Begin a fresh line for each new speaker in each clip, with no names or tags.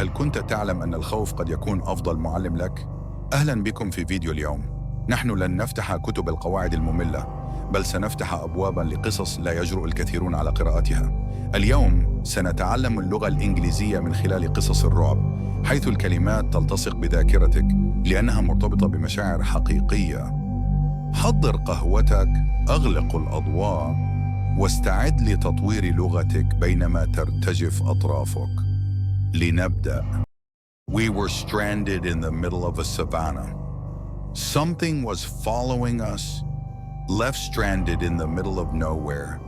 هل كنت تعلم أن الخوف قد يكون أفضل معلم لك؟ أهلاً بكم في فيديو اليوم. نحن لن نفتح كتب القواعد المملة، بل سنفتح أبواباً لقصص لا يجرؤ الكثيرون على قراءتها. اليوم سنتعلم اللغة الإنجليزية من خلال قصص الرعب، حيث الكلمات تلتصق بذاكرتك لأنها مرتبطة بمشاعر حقيقية. حضر قهوتك، أغلق الأضواء، واستعد لتطوير لغتك بينما ترتجف أطرافك. لنبدأ. We were stranded in the middle of a savannah. Something was following us, left stranded in the middle of nowhere.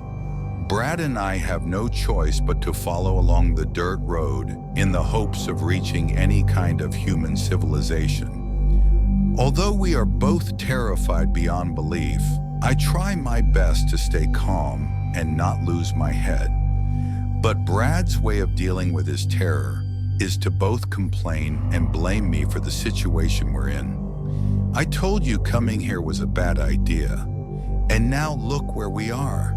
Brad and I have no choice but to follow along the dirt road in the hopes of reaching any kind of human civilization. Although we are both terrified beyond belief, I try my best to stay calm and not lose my head. But Brad's way of dealing with his terror is to both complain and blame me for the situation we're in. I told you coming here was a bad idea, and now look where we are.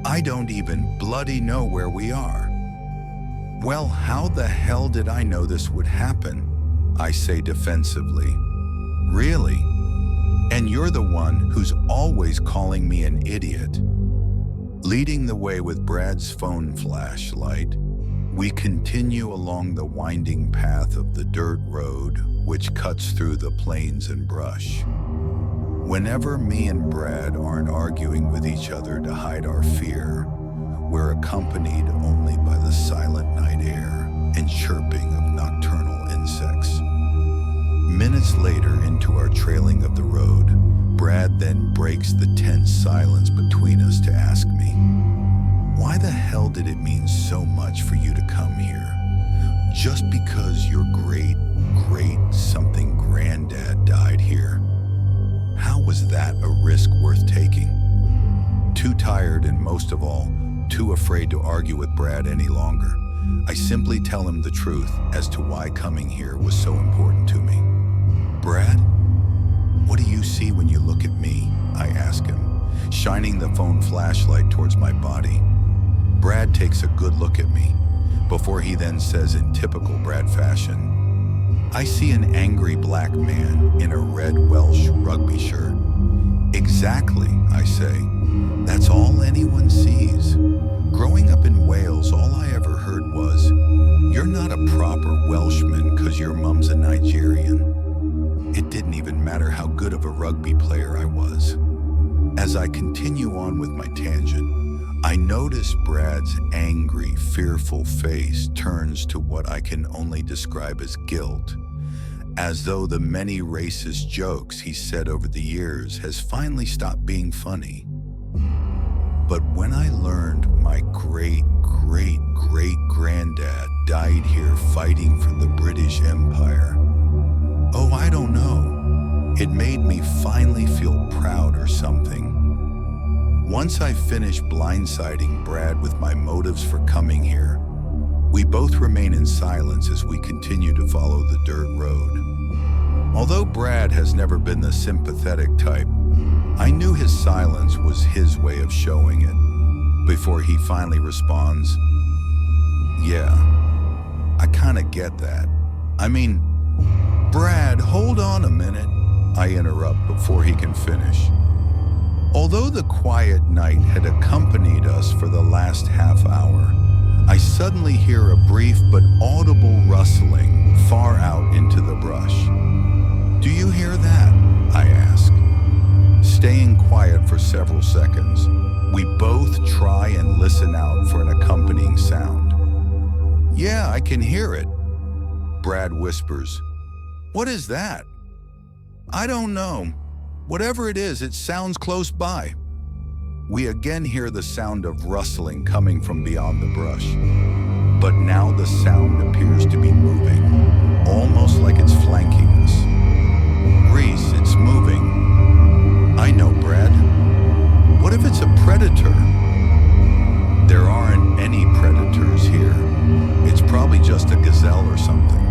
I don't even bloody know where we are. Well, how the hell did I know this would happen? I say defensively. Really? And you're the one who's always calling me an idiot. Leading the way with Brad's phone flashlight, we continue along the winding path of the dirt road, which cuts through the plains and brush. Whenever me and Brad aren't arguing with each other to hide our fear, we're accompanied only by the silent night air and chirping of nocturnal insects. Minutes later into our trailing of the road, Brad then breaks the tense silence between us to ask me, why the hell did it mean so much for you to come here? Just because your great something granddad died here? How was that a risk worth taking? Too tired and most of all, too afraid to argue with Brad any longer, I simply tell him the truth as to why coming here was so important to me. Brad, what do you see when you look at me? I ask him, shining the phone flashlight towards my body. Brad takes a good look at me, before he then says in typical Brad fashion, I see an angry black man in a red Welsh rugby shirt. Exactly, I say. That's all anyone sees. Growing up in Wales, all I ever heard was, you're not a proper Welshman because your mum's a Nigerian. It didn't even matter how good of a rugby player I was. As I continue on with my tangent, I notice Brad's angry, fearful face turns to what I can only describe as guilt, as though the many racist jokes he said over the years has finally stopped being funny. But when I learned my great-great-great-granddad died here fighting for the British Empire, oh, I don't know, it made me finally feel proud or something. Once I finished blindsiding Brad with my motives for coming here, we both remain in silence as we continue to follow the dirt road. Although Brad has never been the sympathetic type, I knew his silence was his way of showing it, before he finally responds, yeah, I kinda get that. I mean, Brad, hold on a minute, I interrupt before he can finish. Although the quiet night had accompanied us for the last half hour, I suddenly hear a brief but audible rustling far out into the brush. Do you hear that? I ask. Staying quiet for several seconds, we both try and listen out for an accompanying sound. Yeah, I can hear it, Brad whispers. What is that? I don't know. Whatever it is, it sounds close by. We again hear the sound of rustling coming from beyond the brush. But now the sound appears to be moving, almost like it's flanking us. Reese, it's moving. I know, Brad. What if it's a predator? There aren't any predators here. It's probably just a gazelle or something.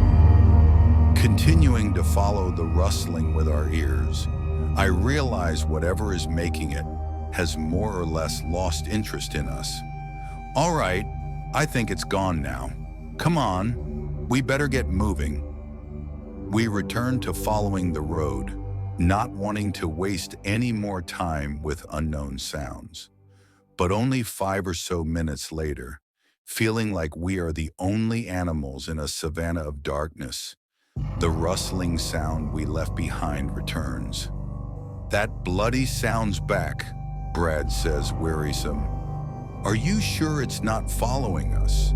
Continuing to follow the rustling with our ears, I realize whatever is making it has more or less lost interest in us. All right, I think it's gone now. Come on, We better get moving. We return to following the road, not wanting to waste any more time with unknown sounds. But only 5 or so minutes later, feeling like we are the only animals in a savanna of darkness, the rustling sound we left behind returns. That bloody sound's back, Brad says, wearisome. Are you sure it's not following us?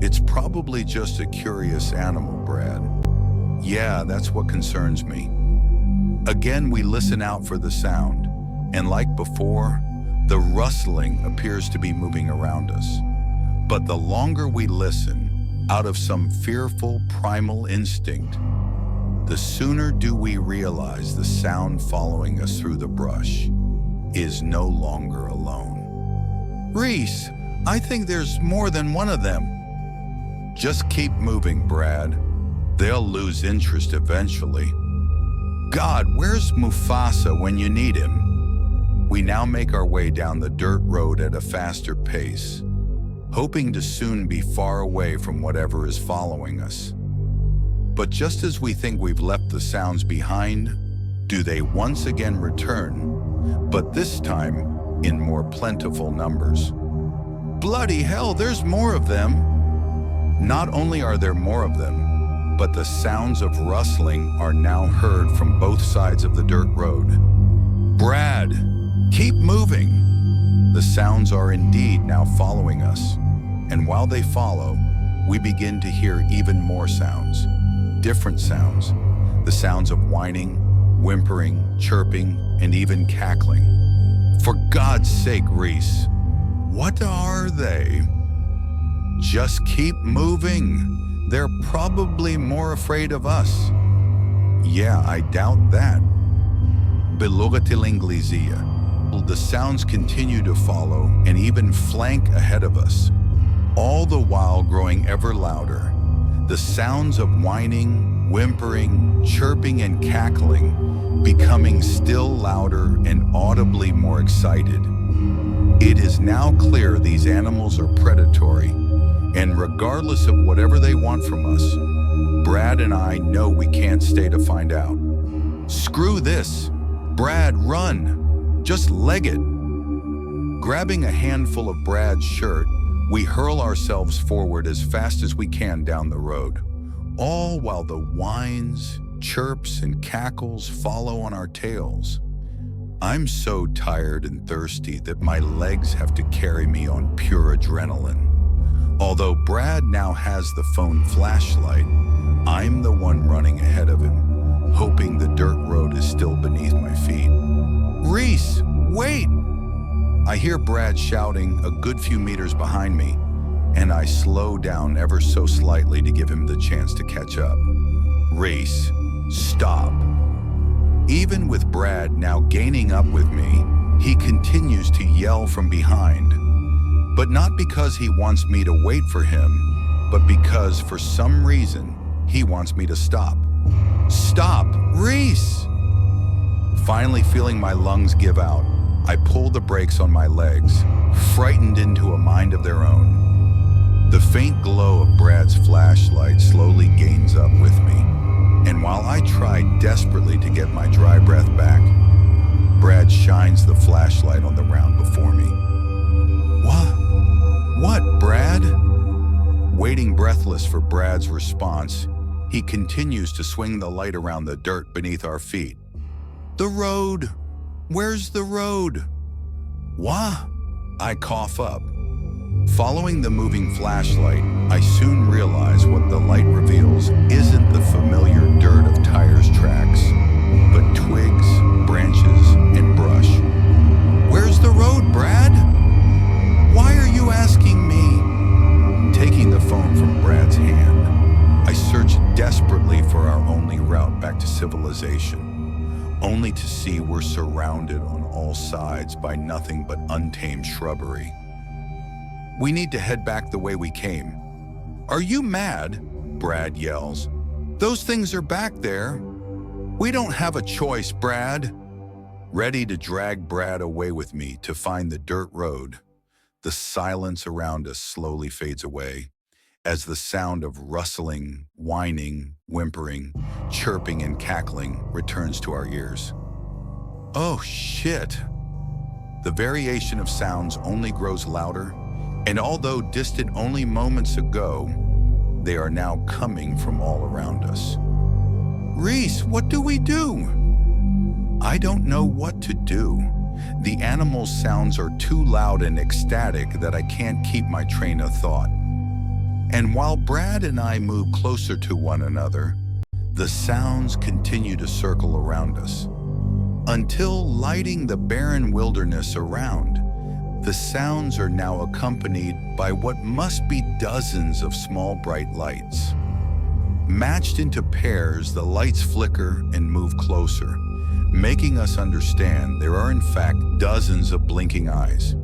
It's probably just a curious animal, Brad. Yeah, that's what concerns me. Again, we listen out for the sound, and like before, the rustling appears to be moving around us. But the longer we listen, out of some fearful primal instinct, the sooner do we realize the sound following us through the brush is no longer alone. Reese, I think there's more than one of them. Just keep moving, Brad. They'll lose interest eventually. God, where's Mufasa when you need him? We now make our way down the dirt road at a faster pace, hoping to soon be far away from whatever is following us. But just as we think we've left the sounds behind, do they once again return, but this time in more plentiful numbers. Bloody hell, there's more of them! Not only are there more of them, but the sounds of rustling are now heard from both sides of the dirt road. Brad, keep moving! The sounds are indeed now following us, and while they follow, we begin to hear even more sounds. Different sounds. The sounds of whining, whimpering, chirping, and even cackling. For God's sake, Reese, what are they? Just keep moving. They're probably more afraid of us. Yeah, I doubt that. بلغة الإنجليزية. The sounds continue to follow and even flank ahead of us, all the while growing ever louder. The sounds of whining, whimpering, chirping, and cackling becoming still louder and audibly more excited. It is now clear these animals are predatory, and regardless of whatever they want from us, Brad and I know we can't stay to find out. Screw this! Brad, run! Just leg it! Grabbing a handful of Brad's shirt, we hurl ourselves forward as fast as we can down the road, all while the whines, chirps, and cackles follow on our tails. I'm so tired and thirsty that my legs have to carry me on pure adrenaline. Although Brad now has the phone flashlight, I'm the one running ahead of him, hoping the dirt road is still beneath my feet. Reese, wait! I hear Brad shouting a good few meters behind me, and I slow down ever so slightly to give him the chance to catch up. Reese, stop. Even with Brad now gaining up with me, he continues to yell from behind. But not because he wants me to wait for him, but because for some reason he wants me to stop. Stop, Reese! Finally feeling my lungs give out, I pull the brakes on my legs, frightened into a mind of their own. The faint glow of Brad's flashlight slowly gains up with me, and while I try desperately to get my dry breath back, Brad shines the flashlight on the ground before me. What, Brad? Waiting breathless for Brad's response, he continues to swing the light around the dirt beneath our feet. The road! Where's the road? What? I cough up. Following the moving flashlight, I soon realize what the light reveals isn't the familiar dirt of tires' tracks, but twigs, branches, and brush. Where's the road, Brad? Why are you asking me? Taking the phone from Brad's hand, I search desperately for our only route back to civilization, only to see we're surrounded on all sides by nothing but untamed shrubbery. We need to head back the way we came. Are you mad? Brad yells. Those things are back there. We don't have a choice, Brad. Ready to drag Brad away with me to find the dirt road, the silence around us slowly fades away, as the sound of rustling, whining, whimpering, chirping, and cackling returns to our ears. Oh shit! The variation of sounds only grows louder, and although distant only moments ago, they are now coming from all around us. Reese, what do we do? I don't know what to do. The animals' sounds are too loud and ecstatic that I can't keep my train of thought. And while Brad and I move closer to one another, the sounds continue to circle around us. Until lighting the barren wilderness around, the sounds are now accompanied by what must be dozens of small bright lights. Matched into pairs, the lights flicker and move closer, making us understand there are in fact dozens of blinking eyes.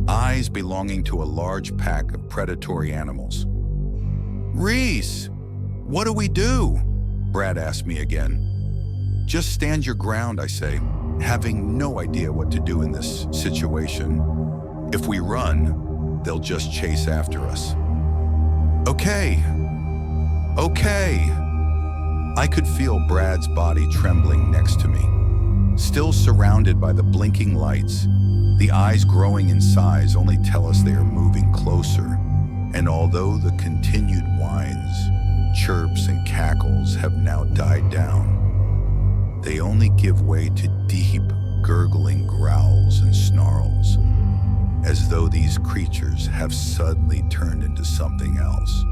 Eyes belonging to a large pack of predatory animals. Reese, what do we do? Brad asked me again. Just stand your ground, I say, having no idea what to do in this situation. If we run, they'll just chase after us. Okay. I could feel Brad's body trembling next to me. Still surrounded by the blinking lights, the eyes growing in size only tell us they are moving closer. And although the continued whines, chirps, and cackles have now died down, they only give way to deep, gurgling growls and snarls, as though these creatures have suddenly turned into something else.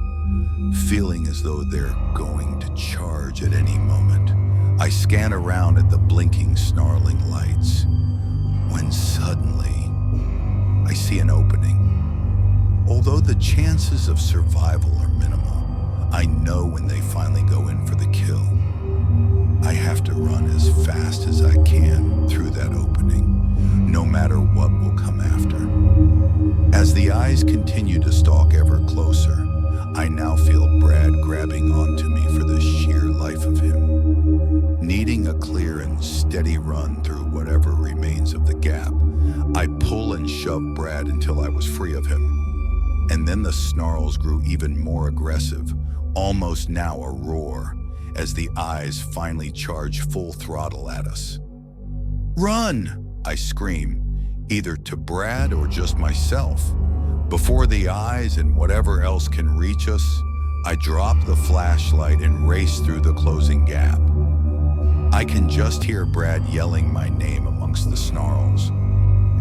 Feeling as though they're going to charge at any moment, I scan around at the blinking, snarling lights, when suddenly I see an opening. Although the chances of survival are minimal, I know when they finally go in for the kill, I have to run as fast as I can through that opening, no matter what will come after. As the eyes continue to stalk ever closer, I now feel Brad grabbing onto me for the sheer life of him. Needing a clear and steady run through whatever remains of the gap, I pull and shove Brad until I was free of him. And then the snarls grew even more aggressive, almost now a roar, as the eyes finally charge full throttle at us. Run! I scream, either to Brad or just myself. Before the eyes and whatever else can reach us, I drop the flashlight and race through the closing gap. I can just hear Brad yelling my name amongst the snarls,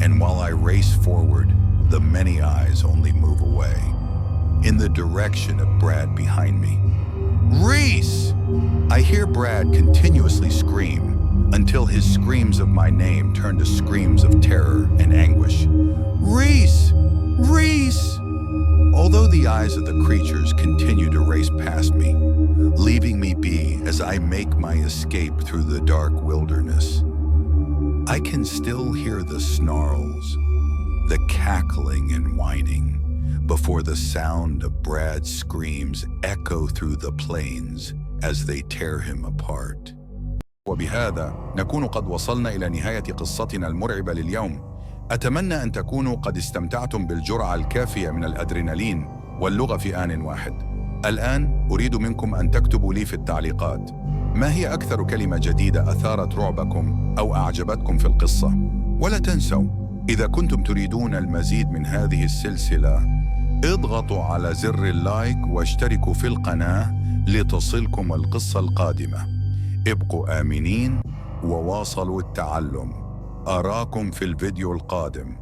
and while I race forward, the many eyes only move away, in the direction of Brad behind me. Reese! I hear Brad continuously scream, until his screams of my name turn to screams of terror and anguish. Reese! Reese! Although the eyes of the creatures continue to race past me, leaving me be as I make my escape through the dark wilderness, I can still hear the snarls, the cackling and whining, before the sound of Brad's screams echo through the plains as they tear him apart. وبهذا نكون قد وصلنا إلى نهاية قصتنا المرعبة لليوم. أتمنى أن تكونوا قد استمتعتم بالجرعة الكافية من الأدرينالين واللغة في آن واحد. الآن أريد منكم أن تكتبوا لي في التعليقات ما هي أكثر كلمة جديدة أثارت رعبكم أو أعجبتكم في القصة. ولا تنسوا، إذا كنتم تريدون المزيد من هذه السلسلة، اضغطوا على زر اللايك واشتركوا في القناة لتصلكم القصة القادمة. ابقوا آمنين وواصلوا التعلم. أراكم في الفيديو القادم.